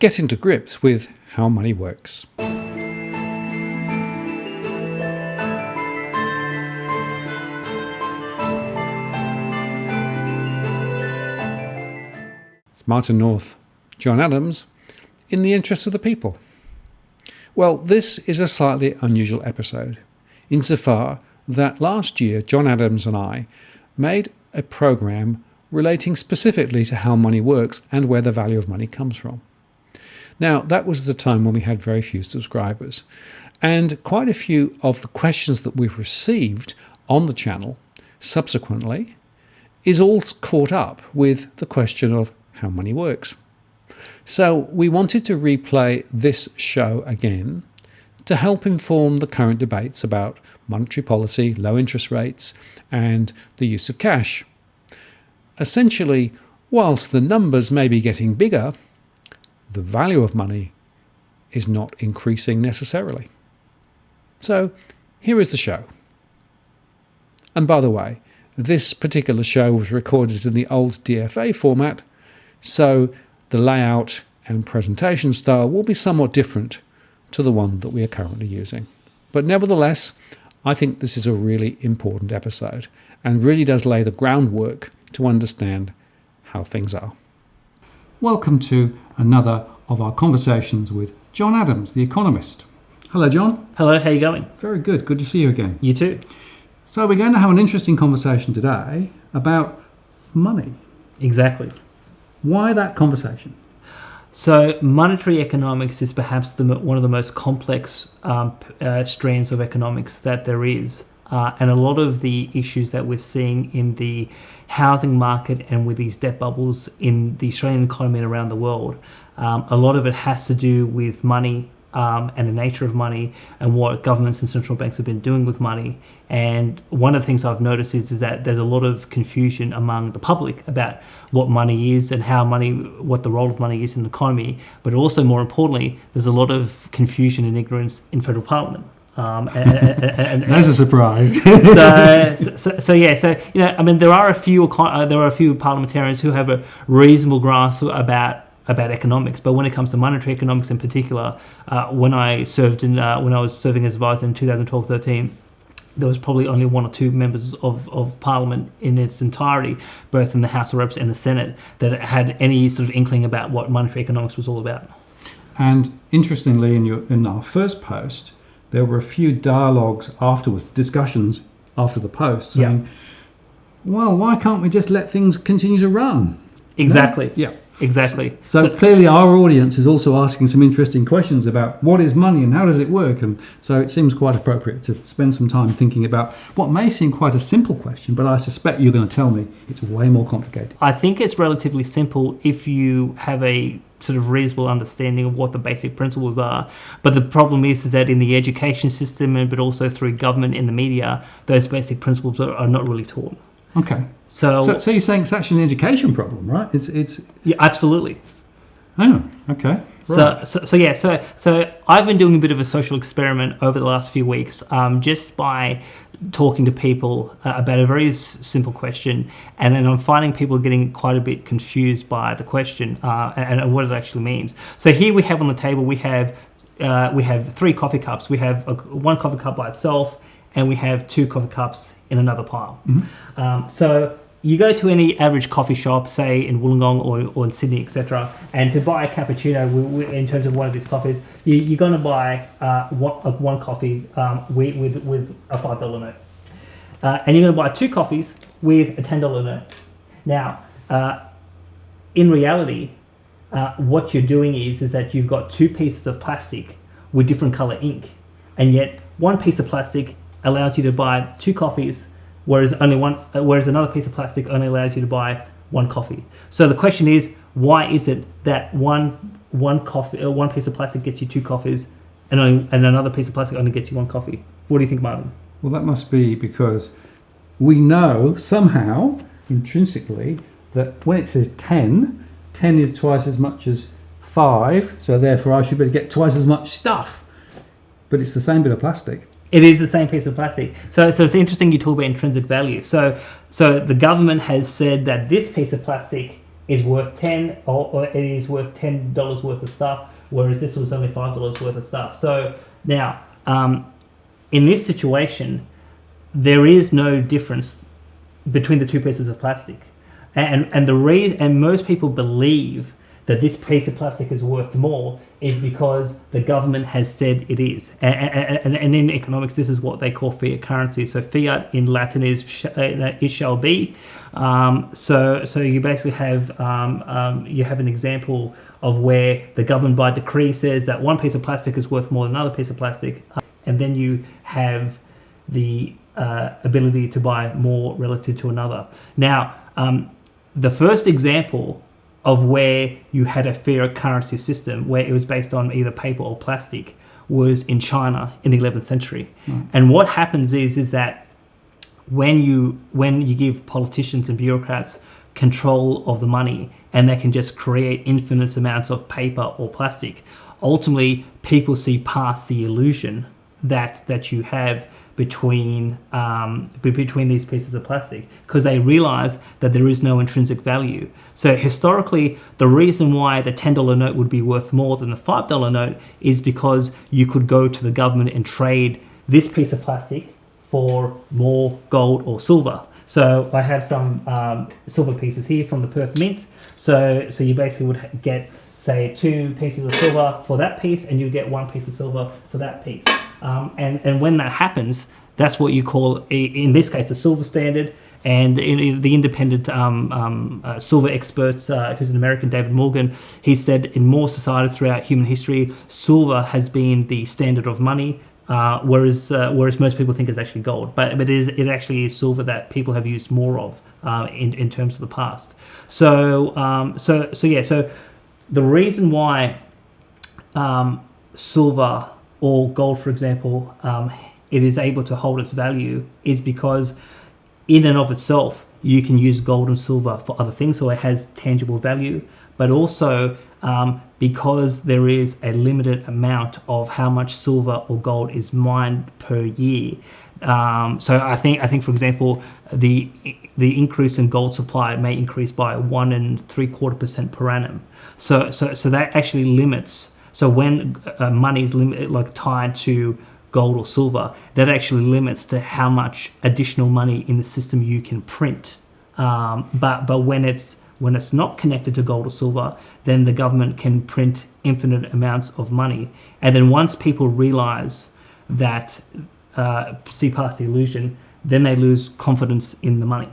getting to grips with how money works. It's Martin North, John Adams, in the interest of the people. Well, this is a slightly unusual episode, insofar that last year John Adams and I made a programme relating specifically to how money works and where the value of money comes from. Now, that was at a time when we had very few subscribers, and quite a few of the questions that we've received on the channel subsequently is all caught up with the question of how money works. So we wanted to replay this show again to help inform the current debates about monetary policy, low interest rates, and the use of cash. Essentially, whilst the numbers may be getting bigger, the value of money is not increasing necessarily. So here is the show. And by the way, this particular show was recorded in the old DFA format, so the layout and presentation style will be somewhat different to the one that we are currently using. But nevertheless, I think this is a really important episode and really does lay the groundwork to understand how things are. Welcome to another of our conversations with John Adams, the economist. Hello, John. Hello, how you going? Very good. Good to see you again. You too. So we're going to have an interesting conversation today about money. Exactly. Why that conversation? So monetary economics is perhaps one of the most complex strands of economics that there is. And a lot of the issues that we're seeing in the housing market and with these debt bubbles in the Australian economy and around the world, a lot of it has to do with money and the nature of money and what governments and central banks have been doing with money. And one of the things I've noticed is that there's a lot of confusion among the public about what money is and what the role of money is in the economy. But also, more importantly, there's a lot of confusion and ignorance in federal parliament. That's a surprise. There are a few parliamentarians who have a reasonable grasp about economics, but when it comes to monetary economics in particular, when I was serving as advisor in 2012-13, there was probably only one or two members of Parliament in its entirety, both in the House of Reps and the Senate, that had any sort of inkling about what monetary economics was all about. And interestingly, in our first post, there were a few dialogues afterwards, discussions after the post, saying, well, why can't we just let things continue to run? Exactly. No? Yeah. Exactly. So clearly our audience is also asking some interesting questions about what is money and how does it work, and so it seems quite appropriate to spend some time thinking about what may seem quite a simple question, but I suspect you're going to tell me it's way more complicated. I think it's relatively simple if you have a sort of reasonable understanding of what the basic principles are. But the problem is that in the education system, but also through government and the media, those basic principles are not really taught. Okay. So you're saying it's actually an education problem, right? It's yeah, absolutely. Oh, okay. Right. So I've been doing a bit of a social experiment over the last few weeks, just by talking to people about a very simple question, and then I'm finding people getting quite a bit confused by the question and what it actually means. So here we have on the table, we have 3 coffee cups. We have one coffee cup by itself, and we have 2 coffee cups in another pile. Mm-hmm. So you go to any average coffee shop, say in Wollongong or in Sydney, etc., and to buy a cappuccino in terms of one of these coffees, you're going to buy one coffee with a $5 note. And you're going to buy 2 coffees with a $10 note. Now, in reality, what you're doing is that you've got 2 pieces of plastic with different color ink, and yet one piece of plastic allows you to buy 2 coffees, whereas another piece of plastic only allows you to buy 1 coffee. So the question is, why is it that one piece of plastic gets you 2 coffees, and another piece of plastic only gets you 1 coffee? What do you think, Martin? Well, that must be because we know somehow intrinsically that when it says 10 is twice as much as 5, so therefore I should be able to get twice as much stuff. But it's the same bit of plastic. It is the same piece of plastic. So it's interesting you talk about intrinsic value. So the government has said that this piece of plastic is worth 10 or it is worth $10 worth of stuff, whereas this was only $5 worth of stuff. So now, in this situation, there is no difference between the two pieces of plastic, and most people believe that this piece of plastic is worth more is because the government has said it is. And in economics, this is what they call fiat currency. So fiat in Latin is it shall be. So you basically have you have an example of where the government by decree says that one piece of plastic is worth more than another piece of plastic, and then you have the ability to buy more relative to another. Now, the first example of where you had a fiat currency system where it was based on either paper or plastic was in China in the 11th century. And what happens is that when you give politicians and bureaucrats control of the money and they can just create infinite amounts of paper or plastic, ultimately people see past the illusion that you have between these pieces of plastic, because they realize that there is no intrinsic value. So historically, the reason why the $10 note would be worth more than the $5 note is because you could go to the government and trade this piece of plastic for more gold or silver. So I have some silver pieces here from the Perth Mint. So you basically would get, say, 2 pieces of silver for that piece, and you get 1 piece of silver for that piece. And when that happens, that's what you call, in this case, a silver standard. And the independent silver expert, who's an American, David Morgan, he said in more societies throughout human history, silver has been the standard of money, whereas most people think it's actually gold. But it actually is silver that people have used more of in terms of the past. So the reason why silver or gold, for example, it is able to hold its value is because in and of itself, you can use gold and silver for other things, so it has tangible value, but also because there is a limited amount of how much silver or gold is mined per year. So I think, for example, the increase in gold supply may increase by 1.75% per annum. So that actually limits. So when money is tied to gold or silver, that actually limits to how much additional money in the system you can print. But when it's not connected to gold or silver, then the government can print infinite amounts of money. And then once people realize that, see past the illusion, then they lose confidence in the money.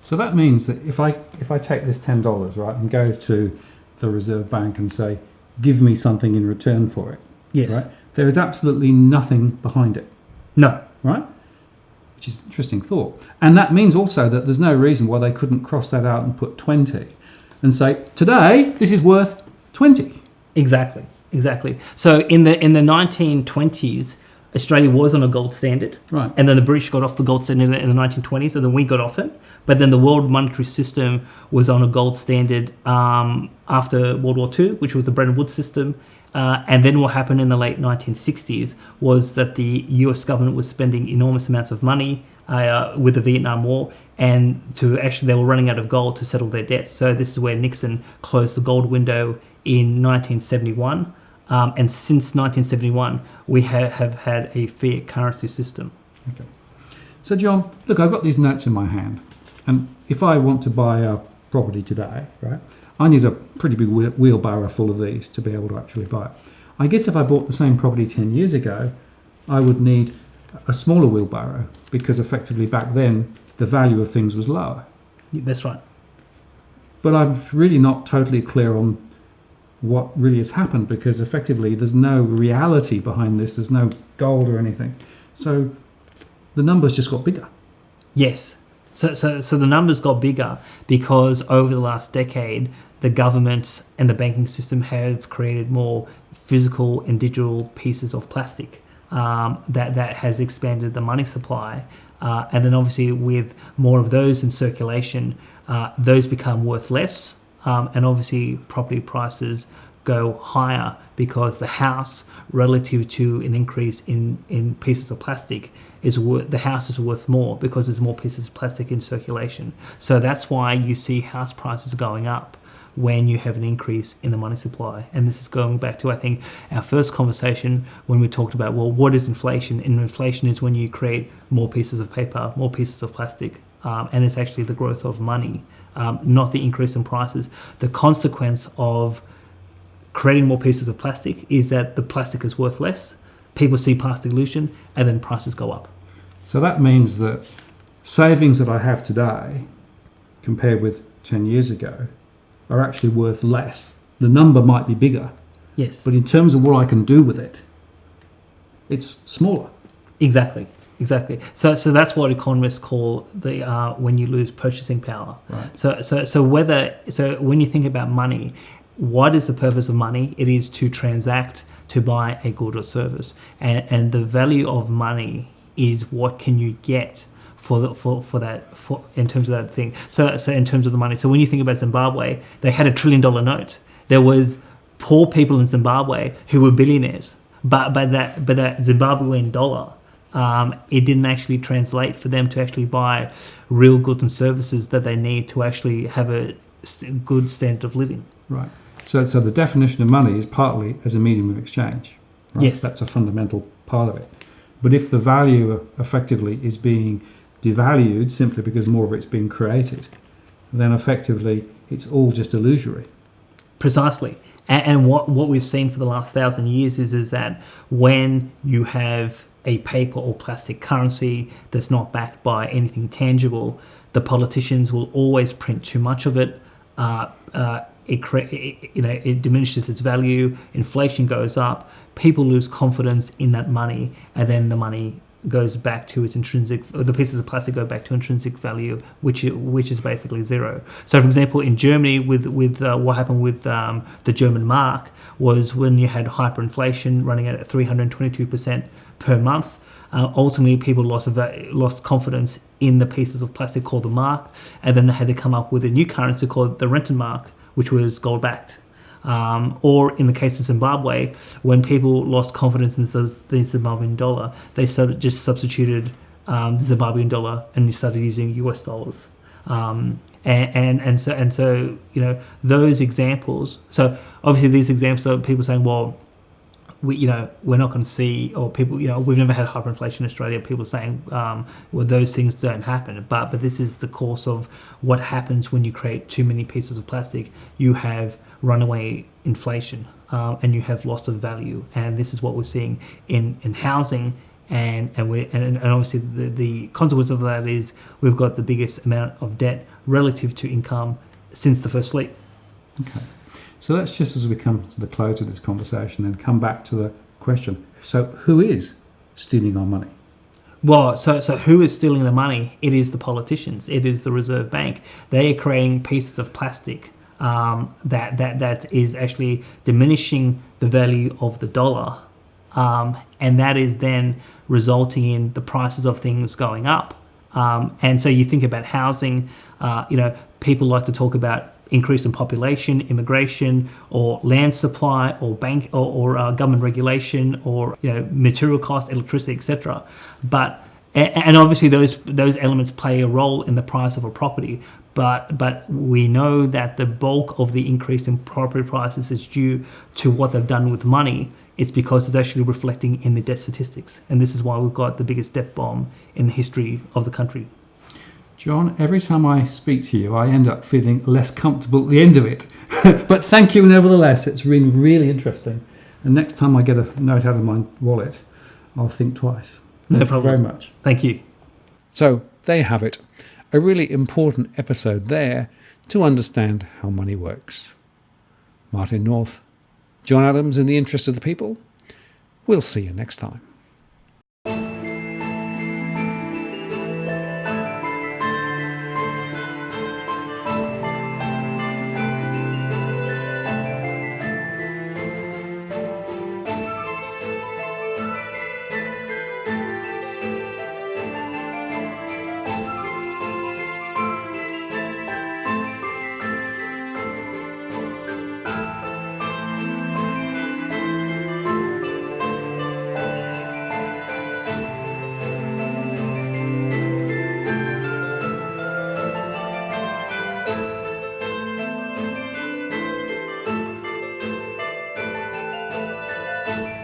So that means that if I take this $10, right, and go to the Reserve Bank and say, give me something in return for it, yes, right, there is absolutely nothing behind it. No. Right? Which is an interesting thought. And that means also that there's no reason why they couldn't cross that out and put 20 and say, today, this is worth 20. Exactly. So in the 1920s, Australia was on a gold standard. Right. And then the British got off the gold standard in the 1920s, and then we got off it. But then the World Monetary System was on a gold standard after World War II, which was the Bretton Woods system. And then what happened in the late 1960s was that the US government was spending enormous amounts of money with the Vietnam War, and they were running out of gold to settle their debts. So this is where Nixon closed the gold window in 1971. And since 1971, we have had a fiat currency system. Okay. So John, look, I've got these notes in my hand, and if I want to buy a property today, right, I need a pretty big wheelbarrow full of these to be able to actually buy it. I guess if I bought the same property 10 years ago, I would need a smaller wheelbarrow, because effectively back then the value of things was lower. That's right. But I'm really not totally clear on what really has happened, because effectively there's no reality behind this. There's no gold or anything. So the numbers just got bigger. Yes. So the numbers got bigger because over the last decade, the government and the banking system have created more physical and digital pieces of plastic that has expanded the money supply. And then obviously with more of those in circulation, those become worth less. And obviously property prices go higher because the house, relative to an increase in pieces of plastic, the house is worth more because there's more pieces of plastic in circulation. So that's why you see house prices going up. when you have an increase in the money supply. And this is going back to, I think, our first conversation when we talked about, well, what is inflation? And inflation is when you create more pieces of paper, more pieces of plastic, and it's actually the growth of money, not the increase in prices. The consequence of creating more pieces of plastic is that the plastic is worth less, people see past dilution, and then prices go up. So that means that savings that I have today compared with 10 years ago are actually worth less. The number might be bigger, Yes. but in terms of what I can do with it, it's smaller. Exactly. So that's what economists call the when you lose purchasing power. Right. So when you think about money, what is the purpose of money? It is to transact, to buy a good or service, and the value of money is what can you get for in terms of that thing. So in terms of the money. So when you think about Zimbabwe, they had $1 trillion note. There was poor people in Zimbabwe who were billionaires, but that Zimbabwean dollar, it didn't actually translate for them to actually buy real goods and services that they need to actually have a good standard of living. Right. So the definition of money is partly as a medium of exchange. Right? Yes. That's a fundamental part of it. But if the value effectively is being devalued simply because more of it's being created, then effectively it's all just illusory. Precisely. And what we've seen for the last 1,000 years is that when you have a paper or plastic currency that's not backed by anything tangible, the politicians will always print too much of it. It diminishes its value. Inflation goes up. People lose confidence in that money, and then the money goes back to its intrinsic. The pieces of plastic go back to intrinsic value, which is basically zero. So, for example, in Germany, with what happened with the German mark was when you had hyperinflation running at 322% per month. Ultimately, people lost confidence in the pieces of plastic called the mark, and then they had to come up with a new currency called the Rentenmark, which was gold-backed. Or in the case of Zimbabwe, when people lost confidence in the Zimbabwean dollar, they just substituted the Zimbabwean dollar and they started using US dollars. And so those examples. So obviously these examples are people saying, well, we're not going to see, or people, we've never had hyperinflation in Australia. People saying, well, those things don't happen. But this is the course of what happens when you create too many pieces of plastic. You have runaway inflation, and you have loss of value. And this is what we're seeing in housing. And obviously the consequence of that is we've got the biggest amount of debt relative to income since the first sleep. Okay. So let's just, as we come to the close of this conversation, then come back to the question. So who is stealing our money? Well, so who is stealing the money? It is the politicians. It is the Reserve Bank. They are creating pieces of plastic that is actually diminishing the value of the dollar, and that is then resulting in the prices of things going up. And so you think about housing. People like to talk about increase in population, immigration, or land supply, or bank, or government regulation, or material cost, electricity, etc. And obviously those elements play a role in the price of a property. But we know that the bulk of the increase in property prices is due to what they've done with money. It's because it's actually reflecting in the debt statistics, and this is why we've got the biggest debt bomb in the history of the country. John, every time I speak to you, I end up feeling less comfortable at the end of it. But thank you nevertheless. It's been really interesting. And next time I get a note out of my wallet, I'll think twice. No Thank you problem. very much. Thank you. So there you have it. A really important episode there to understand how money works. Martin North, John Adams, in the interest of the people. We'll see you next time. Bye.